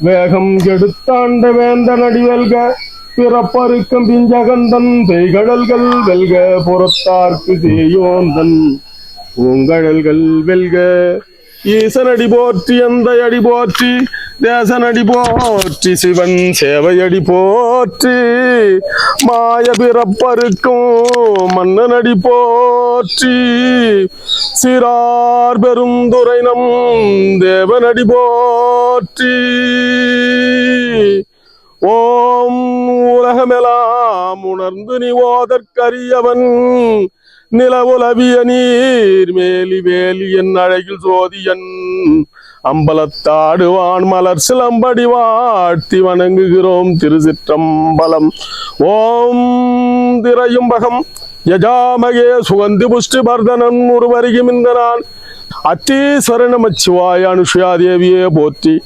வேகம் எடுத்தாண்ட வேந்தன் அடிவெல்க பிறப்பருக்கும் பிஞ்சகந்தன் பெய்கடல்கள் வெல்க புறத்தார்க்கு தேயோந்தன் பூங்கடல்கள் வெல்க ஈசனடி போற்றி அந்த அடி போற்றி தேசனடி போற்றி சிவன் சேவையடி போற்றி மாய பிறப்பருக்கும் மன்னனடி போற்றி சிறார் பெருந்துரை நம் தேவனடி போற்றி ஓம் உலகமெல்லாம் உணர்ந்து நீ ஓதற்கரியவன் நிலவுலவிய நீர் மேலி வேலி என் அழகில் சோதியன் அம்பலத்தாடுவான் மலர் சிலம்படி வாழ்த்தி வணங்குகிறோம் திருச்சிற்றம்பலம். ஓம் திரையும்பகம் யஜாமகே சுகந்தி புஷ்டி பர்தனன் ஒருவருகிமிந்த நான் அத்தீஸ்வர நமச்சிவாய அனுஷயா தேவியே போற்றி.